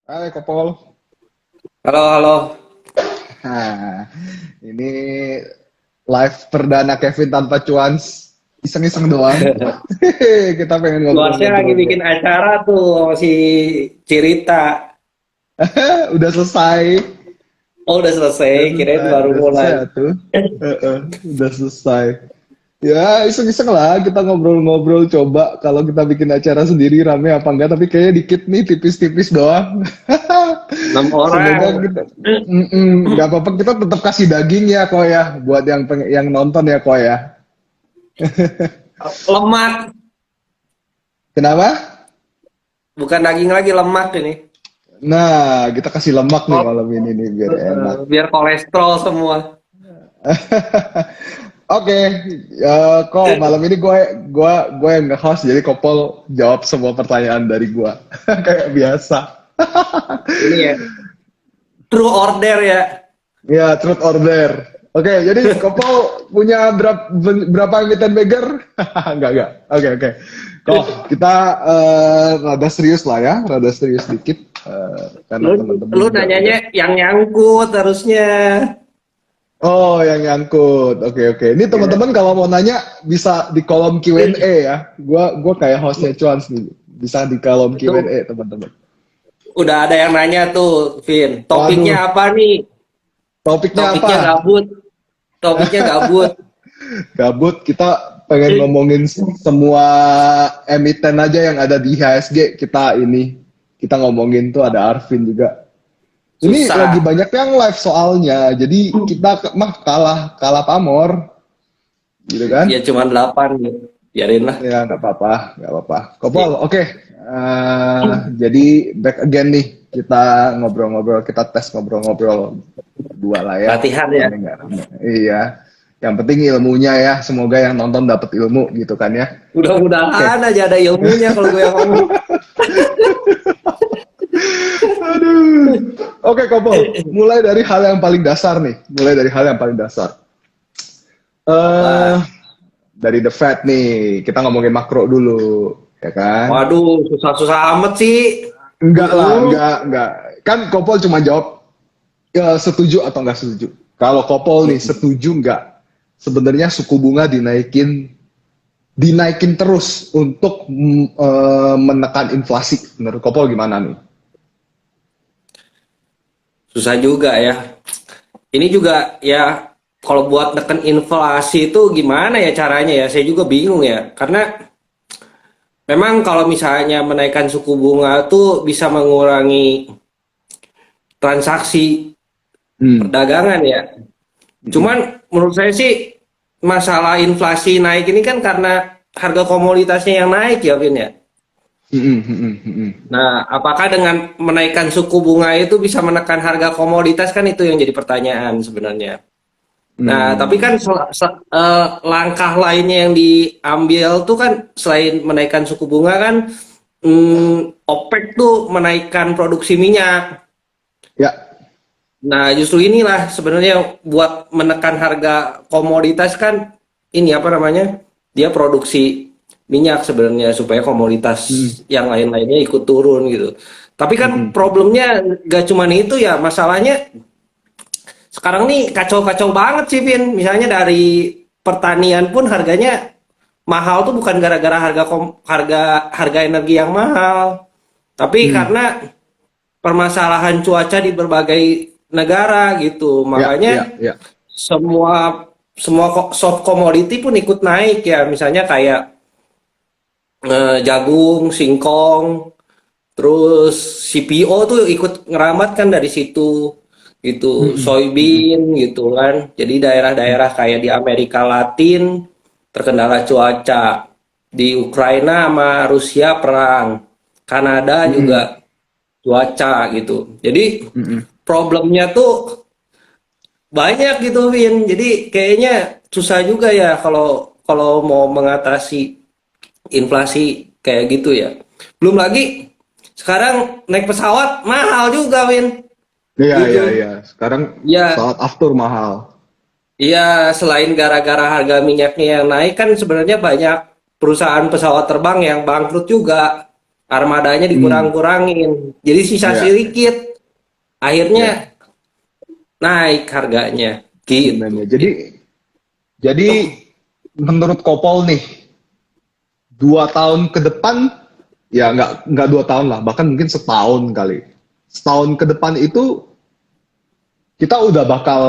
Hai Kopol. Halo, halo. Nah, ini live perdana Kevin tanpa cuans. Iseng-iseng doang. Kita pengen Luasnya lagi ngobrol-ngobrol bro. bikin acara tuh sama si Cirita. Udah selesai. Oh, udah selesai, Udah kirain selesai. baru Udah mulai. selesai tuh. Udah selesai. Ya iseng-iseng lah kita ngobrol-ngobrol coba kalau kita bikin acara sendiri rame apa enggak. Tapi kayaknya dikit nih tipis-tipis doang. 6 orang. Semoga kita nggak apa-apa kita tetap kasih daging ya kok ya buat yang nonton ya kok ya. Lemak. Kenapa? Bukan daging lagi, lemak ini. Nah, kita kasih lemak nih Kol malam ini nih biar enak. biar kolesterol semua. Oke, kok malam ini gue yang nge-host jadi Kopol jawab semua pertanyaan dari gue kayak biasa. Ini ya, true order ya. Ya, truth order. Oke, jadi Kopol punya berapa emiten burger? Enggak. Oke. Kok kita rada serius lah ya, rada serius dikit karena Lu, teman-teman lu juga udah. nanyanya yang nyangkut harusnya. Oh, yang nyangkut. Oke. Ini Ya. teman-teman kalau mau nanya bisa di kolom Q&A ya. Gua kayak hostnya Cuans nih. Bisa di kolom Itu Q&A teman-teman. udah ada yang nanya tuh, Vin. Topiknya Waduh, apa nih? topiknya apa? Topiknya gabut. Topiknya gabut. Gabut, kita pengen ngomongin semua emiten aja yang ada di IHSG. Kita ngomongin tuh ada Arvin juga. Ini lagi Susah. banyak yang live soalnya. Jadi kita mah kalah kalah pamor gitu Ya kan? cuma 8 gitu. Biarin lah. Ya, nggak apa-apa. Kopol, Ya. oke. Jadi back again nih, kita ngobrol-ngobrol, kita tes ngobrol-ngobrol dua lah ya. Latihan ya. Rame nggak rame. Iya. Yang penting ilmunya ya, semoga yang nonton dapat ilmu gitu kan ya. Oke. Mudah-mudahan aja ada ilmunya kalau gue yang ngomong. Aduh. Oke, Kopol. Mulai dari hal yang paling dasar nih. Mulai dari hal yang paling dasar. eh Apa? dari The Fed nih, kita ngomongin makro dulu, ya kan? Waduh, susah-susah amat sih. Enggak lah, Mm-mm. enggak. Kan Kopol cuma jawab ya, setuju atau enggak setuju. Kalau Kopol nih setuju enggak? Sebenarnya suku bunga dinaikin terus untuk menekan inflasi. Menurut Kopol gimana nih? Susah juga ya. Ini juga ya kalau buat neken inflasi itu gimana ya caranya ya? Saya juga bingung ya. Karena memang kalau misalnya menaikkan suku bunga tuh bisa mengurangi transaksi Hmm. perdagangan ya. Cuman menurut saya sih masalah inflasi naik ini kan karena harga komoditasnya yang naik ya, Vin ya. Hmm, hmm, hmm, hmm, hmm. Nah, apakah dengan menaikkan suku bunga itu bisa menekan harga komoditas kan itu yang jadi pertanyaan sebenarnya. Nah, tapi kan Hmm. langkah lainnya yang diambil tuh kan selain menaikkan suku bunga kan OPEC tuh menaikkan produksi minyak. Ya. Nah, justru inilah sebenarnya buat menekan harga komoditas kan ini apa namanya? Dia produksi minyak sebenarnya supaya komoditas Hmm, yang lain-lainnya ikut turun gitu. Tapi hmm, kan hmm, hmm. problemnya gak cuman itu ya, masalahnya sekarang nih kacau-kacau banget sih, Vin. Misalnya dari pertanian pun harganya mahal tuh bukan gara-gara harga energi yang mahal, tapi Hmm. karena permasalahan cuaca di berbagai negara gitu. Ya. Makanya semua semua soft commodity pun ikut naik ya. Misalnya kayak jagung, singkong, terus CPO tuh ikut ngeramat kan dari situ gitu, Hmm, hmm, soybean gitu kan. Jadi hmm, daerah-daerah kayak di Amerika Latin terkendala cuaca. Di Ukraina sama Rusia perang. Kanada hmm, juga cuaca gitu. Jadi hmm, hmm. problemnya tuh banyak gitu, Win. Jadi kayaknya susah juga ya kalau kalau mau mengatasi inflasi kayak gitu ya. Belum lagi sekarang naik pesawat mahal juga, Win. Iya. Gitu. Sekarang Ya, pesawat aftur mahal. iya, selain gara-gara harga minyaknya yang naik kan sebenarnya banyak perusahaan pesawat terbang yang bangkrut juga. armadanya dikurang-kurangin, jadi sisa Ya. sedikit, Ya. akhirnya naik harganya, gitu. Sebenarnya. Jadi menurut Kopol nih, 2 tahun ke depan, ya nggak 2 tahun lah, bahkan mungkin setahun kali. Setahun ke depan itu kita udah bakal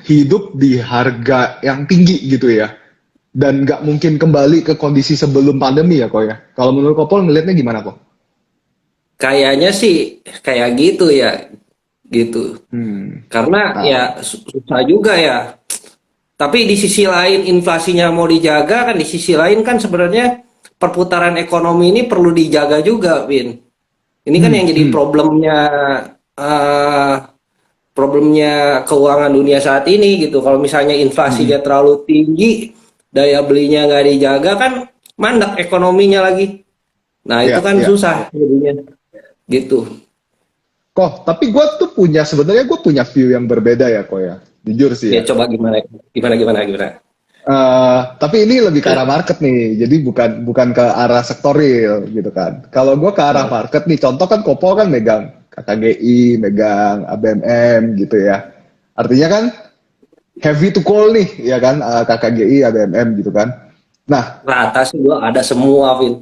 hidup di harga yang tinggi gitu ya, dan nggak mungkin kembali ke kondisi sebelum pandemi ya kok ya. Kalau menurut Kopol ngelihatnya gimana kok? Kayaknya sih kayak gitu ya, gitu. Karena Nah, ya susah juga ya. Tapi di sisi lain inflasinya mau dijaga kan, di sisi lain kan sebenarnya perputaran ekonomi ini perlu dijaga juga, Win. Ini kan yang jadi eh, problemnya keuangan dunia saat ini gitu. Kalau misalnya inflasinya terlalu tinggi, daya belinya nggak dijaga kan mandek ekonominya lagi. Nah itu ya, kan ya. susah jadinya gitu. Kok, tapi sebenarnya gue punya view yang berbeda ya kok ya. Jujur sih Ya ya. coba gimana. Tapi ini lebih ke arah market nih, jadi bukan bukan ke arah sektor real gitu kan. Kalau gue ke arah market nih, contoh kan Kopol kan megang KKGI, megang ABMM gitu ya. Artinya kan heavy to call nih, ya kan, KKGI, ABMM gitu kan. Nah, Rata sih gua ada semua, Vin.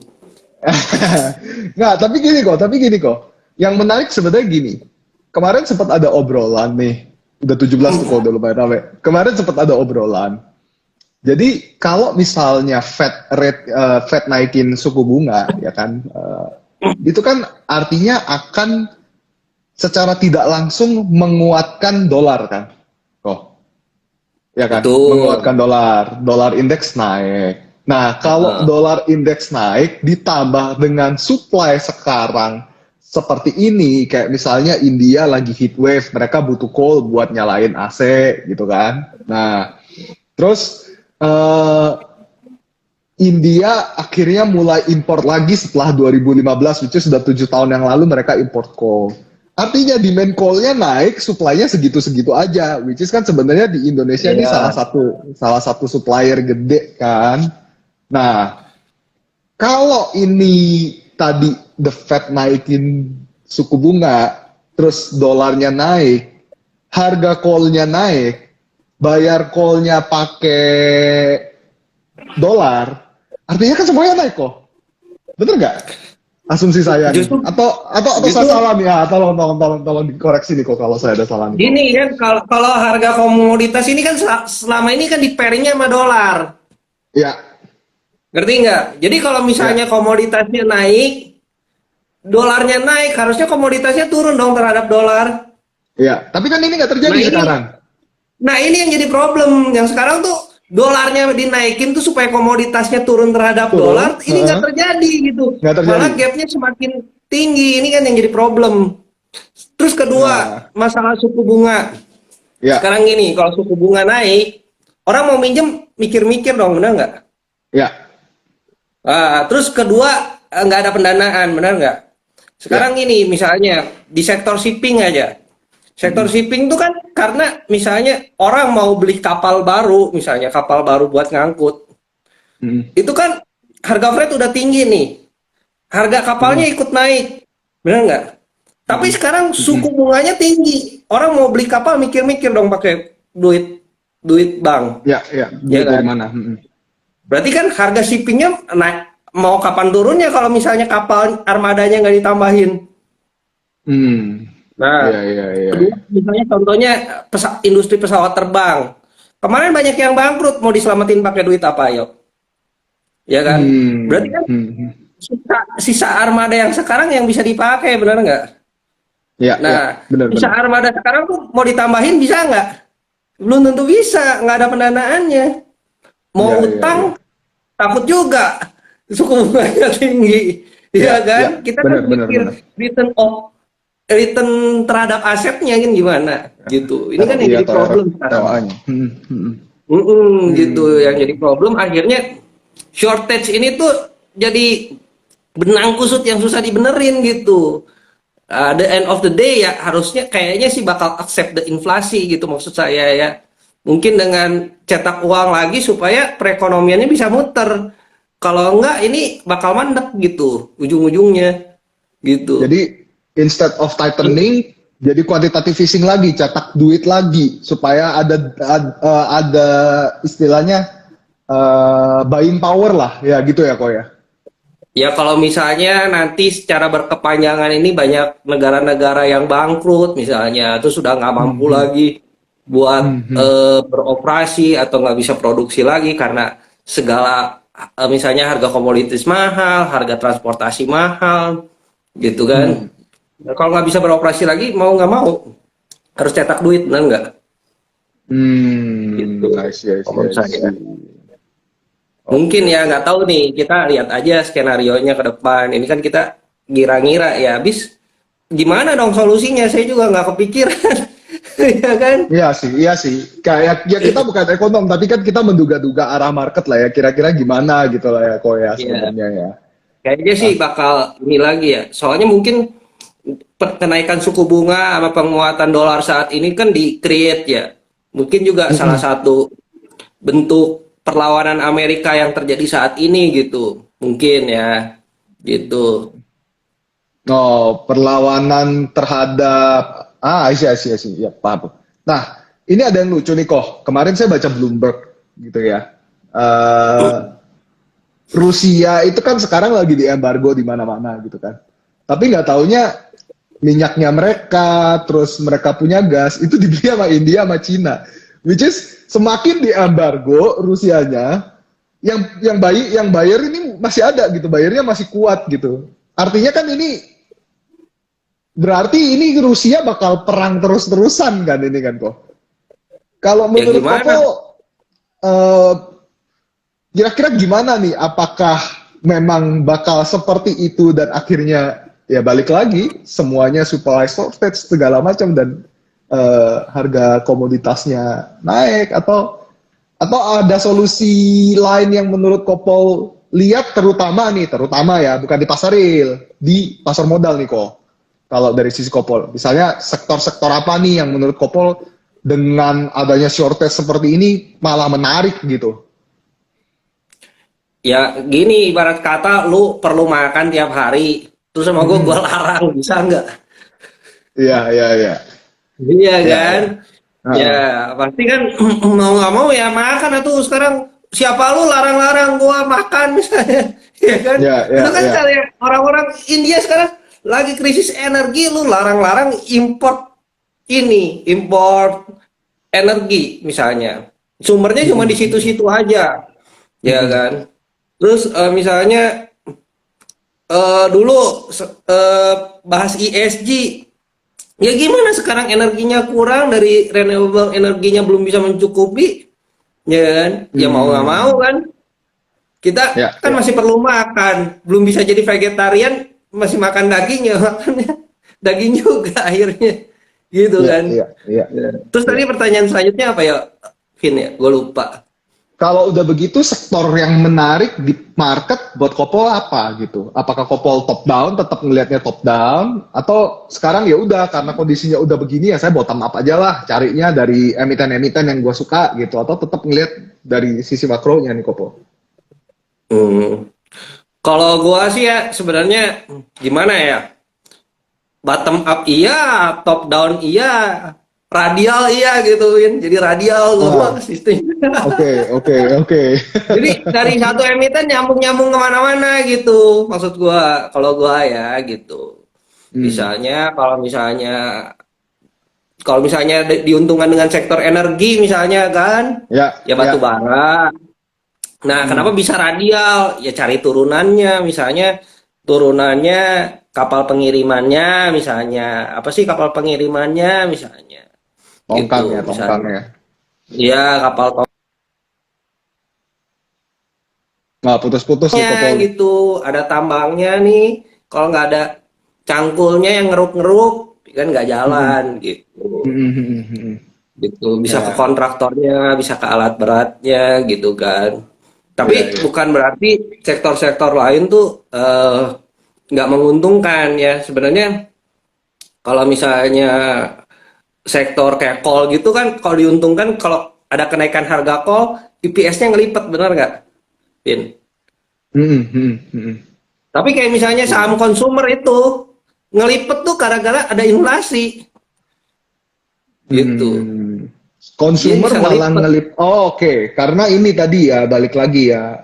nggak, tapi gini kok. Yang menarik sebenarnya gini. Kemarin sempat ada obrolan nih, udah 17 tuh kalau udah lumayan rame. Kemarin sempat ada obrolan. Jadi kalau misalnya Fed naikin suku bunga, ya kan, itu kan artinya akan secara tidak langsung menguatkan dolar kan, kok, ya kan, menguatkan Betul. dolar indeks naik. Nah, kalau Heeh. dolar indeks naik ditambah dengan supply sekarang seperti ini, kayak misalnya India lagi heat wave, mereka butuh coal buat nyalain AC gitu kan. Nah, terus eh, India akhirnya mulai import lagi setelah 2015, which is sudah 7 tahun yang lalu mereka import coal. Artinya demand coal-nya naik, supply-nya segitu-segitu aja, which is kan sebenarnya di Indonesia ini salah Iya. satu salah satu supplier gede kan. Nah, kalau ini tadi the Fed naikin suku bunga, terus dolarnya naik, harga coal-nya naik, bayar coal-nya pakai dolar, artinya kan semuanya naik kok. Bener nggak? Asumsi saya nih. Justru Atau saya justru salah nih ya. Tolong dikoreksi nih kok kalau saya ada salah nih kok. gini kan, kalau kalau harga komoditas ini kan selama ini kan di pairing-nya sama dolar. Ya, Ngerti nggak? Jadi kalau misalnya ya, komoditasnya naik, dolarnya naik, harusnya komoditasnya turun dong terhadap dolar. ya. Tapi kan ini nggak Nah terjadi ini, sekarang. nah ini yang jadi problem. Yang sekarang tuh dolarnya dinaikin tuh supaya komoditasnya turun terhadap Turun, dolar. Ini nggak terjadi gitu. nggak terjadi. Malah gapnya semakin tinggi. Ini kan yang jadi problem. Terus kedua, Nah, masalah suku bunga. ya, Sekarang gini, kalau suku bunga naik, orang mau minjem mikir-mikir dong, benar nggak? ya, Terus kedua, nggak ada pendanaan, benar nggak? ya. Sekarang gini, misalnya di sektor shipping aja. Sektor shipping itu kan karena misalnya orang mau beli kapal baru, misalnya kapal baru buat ngangkut, Mm, itu kan harga freight udah tinggi nih. Harga kapalnya mm, ikut naik, benar nggak? Tapi mm, sekarang mm. suku bunganya tinggi. Orang mau beli kapal mikir-mikir dong pakai duit duit bank, Ya, ya. ya Duit dari kan? mana? Mm, Berarti kan harga shippingnya naik. Mau kapan turunnya kalau misalnya kapal armadanya nggak ditambahin? mm. Nah, Ya, ya, ya, kedua ya. misalnya contohnya industri pesawat terbang. Kemarin banyak yang bangkrut, mau diselamatin pakai duit apa, ayo? Ya kan? Berarti Hmm, kan hmm, hmm. sisa armada yang sekarang yang bisa dipakai, benar nggak? Ya, ya. Nah, sisa Benar-benar. armada sekarang tuh mau ditambahin bisa nggak? Belum tentu bisa, nggak ada pendanaannya. Mau Ya, ya, ya. utang, takut juga suku bunganya tinggi, Ya, ya ya. kan? Kita kan Benar-benar, benar. mikir return terhadap asetnya kan gimana gitu. Ini kan yang ROI jadi atau problem sekarang. ROA-nya. Gitu yang jadi problem akhirnya shortage ini tuh jadi benang kusut yang susah dibenerin gitu. The end of the day ya harusnya kayaknya sih bakal accept the inflasi gitu maksud saya ya. Mungkin dengan cetak uang lagi supaya perekonomiannya bisa muter. Kalau enggak ini bakal mandek gitu ujung-ujungnya. gitu. Jadi instead of tightening, jadi quantitative easing lagi, cetak duit lagi supaya ada istilahnya buying power lah, ya gitu ya kok ya. Ya kalau misalnya nanti secara berkepanjangan ini banyak negara-negara yang bangkrut misalnya, itu sudah nggak mampu Hmm, lagi buat hmm, hmm, beroperasi atau nggak bisa produksi lagi karena segala misalnya harga komoditas mahal, harga transportasi mahal, gitu kan. hmm, Nah, kalau nggak bisa beroperasi lagi mau nggak mau harus cetak duit, benar nggak? Gitu. I see, I see, Kalau I saya. see. Oke, Mungkin ya oke. nggak tahu nih, kita lihat aja skenario-nya ke depan. Ini kan kita ngira-ngira ya, habis gimana dong solusinya? Saya juga nggak kepikiran, ya kan? Iya sih, iya sih. Kayak ya kita bukan ekonom, tapi kan kita menduga-duga arah market lah ya. Kira-kira gimana gitu lah ya, kok ya Ya, sebenarnya ya. kayaknya sih Ah, bakal ini lagi ya. Soalnya mungkin kenaikan suku bunga sama penguatan dolar saat ini kan di-create ya. Mungkin juga salah mm-mm. satu bentuk perlawanan Amerika yang terjadi saat ini gitu. Mungkin ya, gitu. Oh, perlawanan terhadap I see. Ya, paham. Nah, ini ada yang lucu nih kok. Kemarin saya baca Bloomberg gitu ya. Eh, Rusia itu kan sekarang lagi di embargo di mana-mana gitu kan. Tapi nggak taunya minyaknya mereka, terus mereka punya gas itu dibeli sama India sama Cina. Which is semakin di embargo Rusianya, yang bayar ini masih ada gitu, bayarnya masih kuat gitu. Artinya kan ini berarti ini Rusia bakal perang terus-terusan kan ini kan kok. Kalau Ya menurut Kopo, gimana? eh, kira-kira gimana nih? Apakah memang bakal seperti itu dan akhirnya ya balik lagi semuanya supply shortage segala macam dan harga komoditasnya naik atau ada solusi lain yang menurut Kopol lihat terutama ya bukan di pasar real di pasar modal nih kok kalau dari sisi Kopol misalnya sektor-sektor apa nih yang menurut Kopol dengan adanya shortage seperti ini malah menarik gitu. Ya gini, ibarat kata lu perlu makan tiap hari, terus sama gue Mhm. larang, bisa nggak? Iya, iya, iya. Iya Iya, kan? iya. Ya Heeh. pasti kan mau nggak mau ya makan atau sekarang siapa lu larang-larang gua makan misalnya, ya kan? Iya, iya, Itu kan iya. cara orang-orang India sekarang lagi krisis energi, lu larang-larang import ini, import energi misalnya. Sumbernya cuma Mhm, di mhm, situ-situ aja, ya mhm. kan? Terus misalnya dulu bahas ESG, ya gimana sekarang energinya kurang dari renewable energinya belum bisa mencukupi, ya kan? Ya mau nggak mau Hmm. kan, kita Ya, kan ya. masih perlu makan, belum bisa jadi vegetarian, masih makan daging ya makannya daging juga akhirnya, gitu Iya, kan? iya, iya. Ya. Terus Iya. tadi pertanyaan selanjutnya apa ya, Vin ya? Gue lupa. Kalau udah begitu sektor yang menarik di market buat Kopol apa gitu? Apakah Kopol top down tetap ngelihatnya top down atau sekarang ya udah karena kondisinya udah begini ya saya bottom up aja lah carinya dari emiten-emiten yang gue suka gitu atau tetap ngelihat dari sisi makronya nih Kopol? Hmm. Kalau gua sih ya sebenarnya gimana ya? Bottom up iya, top down iya, radial iya gitu Win. Jadi radial gua mah Ah, sistemnya. oke, oke, oke. Jadi dari satu emiten nyambung-nyambung kemana-mana gitu. Maksud gua, kalau gua ya gitu. Hmm. Misalnya kalau misalnya diuntungkan dengan sektor energi misalnya kan, Ya, ya batu ya. bara. Nah, kenapa Hmm. bisa radial? Ya cari turunannya, misalnya turunannya kapal pengirimannya, misalnya apa sih kapal pengirimannya, misalnya Tongkang ya, gitu, tongkang misalnya. ya. Ya kapal Nggak putus-putus nih tongnya Kopol. gitu, ada tambangnya nih. Kalau nggak ada cangkulnya yang ngeruk-ngeruk, kan nggak Hmm. jalan gitu. Hmm, hmm, hmm, hmm. Gitu bisa ke Ya, kontraktornya, bisa ke alat beratnya gitu kan. ya, Tapi ya. bukan berarti sektor-sektor lain tuh nggak menguntungkan ya. Sebenarnya kalau misalnya sektor kayak call gitu kan, kalau diuntungkan kalau ada kenaikan harga call, EPS-nya ngelipet, bener nggak, Vin? Hmm, hmm, hmm, hmm. Tapi kayak misalnya Iya. saham consumer itu, ngelipet tuh gara-gara ada inflasi gitu. Dia Consumer bisa malah ngelipet. ngelip. Oh, oke. Karena ini tadi ya balik lagi ya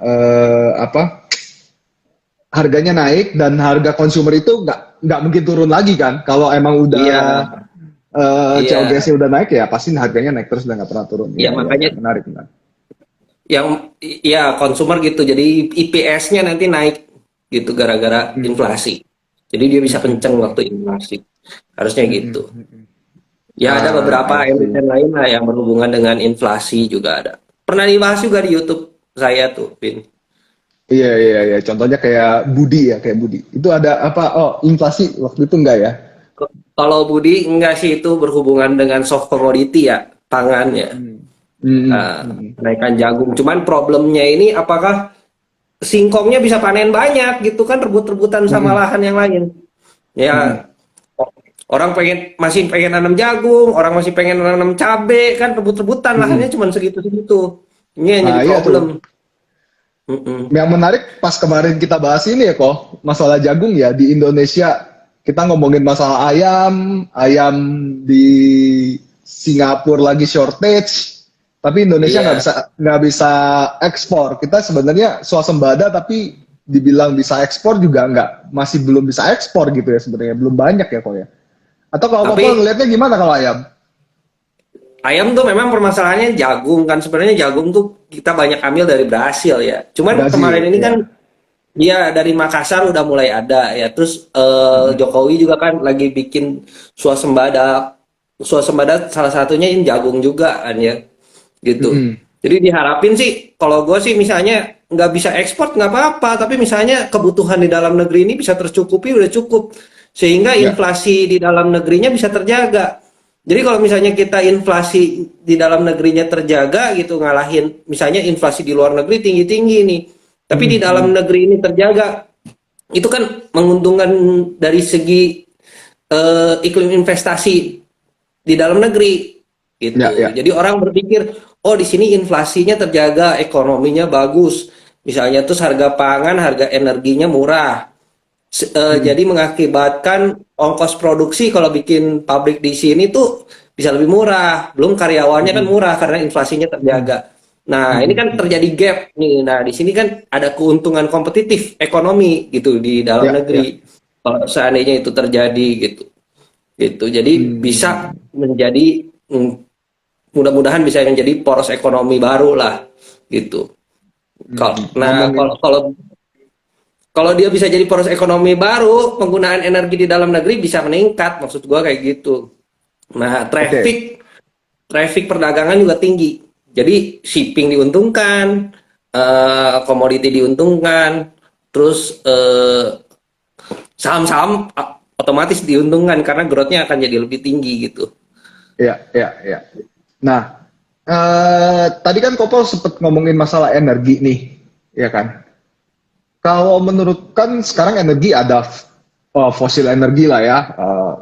apa? Harganya naik dan harga konsumer itu nggak mungkin turun lagi kan? Kalau emang udah Iya, iya, COGS-nya udah naik ya pasti harganya naik terus dan nggak pernah turun. ya Iya iya makanya iya menarik menarik. yang ya konsumer gitu. Jadi IPS-nya nanti naik gitu gara-gara Hmm, inflasi. Jadi dia bisa hmm, kenceng hmm, waktu inflasi. Harusnya hmm, gitu. hmm, hmm. Ya ada beberapa I see. emiten lain lah yang berhubungan dengan inflasi juga ada. Pernah dibahas juga di YouTube saya tuh, Vin. Iya iya iya. Contohnya kayak Budi ya kayak Budi. Itu ada apa? Oh inflasi waktu itu enggak ya? Kalau Budi enggak sih itu berhubungan dengan soft commodity ya, pangannya. Hmm. Hmm, Nah, hmm, hmm. kenaikan jagung. Cuman problemnya ini apakah singkongnya bisa panen banyak gitu kan rebut-rebutan Hmm, sama hmm, lahan yang lain. hmm. Ya, orang masih pengen nanam jagung, orang masih pengen nanam cabe kan rebut-rebutan Hmm, lahannya hmm. cuma segitu-segitu. Ini yang jadi Nah iya tuh. problem. Mm-mm. Yang menarik pas kemarin kita bahas ini ya kok masalah jagung ya di Indonesia kita ngomongin masalah ayam, ayam di Singapura lagi shortage, tapi Indonesia Iya, nggak bisa ekspor. Kita sebenarnya swasembada tapi dibilang bisa ekspor juga nggak, masih belum bisa ekspor gitu ya sebenarnya belum banyak ya kok ya. Atau kalau Kopol tapi ngelihatnya gimana kalau ayam? ayam tuh memang permasalahannya jagung kan sebenarnya jagung tuh kita banyak ambil dari Brasil ya. Cuman kemarin Brazil ini kan ya. dia dari Makassar udah mulai ada ya. Terus Mm-mm. Jokowi juga kan lagi bikin swasembada. Swasembada salah satunya ini jagung juga kan ya. Gitu. Mm-mm. Jadi diharapin sih kalau gue sih misalnya nggak bisa ekspor nggak apa-apa, tapi misalnya kebutuhan di dalam negeri ini bisa tercukupi udah cukup sehingga Ya. inflasi di dalam negerinya bisa terjaga. Jadi kalau misalnya kita inflasi di dalam negerinya terjaga gitu ngalahin misalnya inflasi di luar negeri tinggi-tinggi nih, tapi di dalam Mm-mm. negeri ini terjaga, itu kan menguntungkan dari segi iklim investasi di dalam negeri Ya gitu. ya. Jadi orang berpikir, oh di sini inflasinya terjaga, ekonominya bagus. Misalnya terus harga pangan, harga energinya murah. Mm-mm. Jadi mengakibatkan ongkos produksi kalau bikin pabrik di sini tuh bisa lebih murah. Belum karyawannya kan Mm-mm. murah karena inflasinya Mm-mm. terjaga. Nah, ini Mm-mm. kan Mm-mm. terjadi gap nih. Nah, di sini kan ada keuntungan kompetitif ekonomi gitu di dalam Ya ya. negeri. Kalau seandainya itu terjadi gitu. Gitu. Jadi bisa Hmm. menjadi mudah-mudahan bisa menjadi poros ekonomi baru lah gitu. Nah, Ngomongin, kalau kalau dia bisa jadi poros ekonomi baru, penggunaan energi di dalam negeri bisa meningkat. Maksud gua kayak gitu. Nah, oke, traffic perdagangan juga tinggi. Jadi shipping diuntungkan, komoditi diuntungkan, terus saham-saham otomatis diuntungkan karena growth-nya akan jadi lebih tinggi gitu. ya, ya, ya. Nah, tadi kan Kopol sempat ngomongin masalah energi nih, ya kan? Kalau menurut kan sekarang energi ada fosil energi lah ya,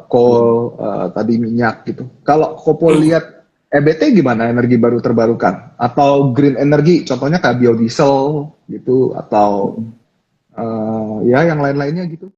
coal, tadi minyak gitu. Kalau Kopol lihat EBT gimana energi baru terbarukan? Atau green energy, contohnya kayak biodiesel gitu, atau ya yang lain-lainnya gitu?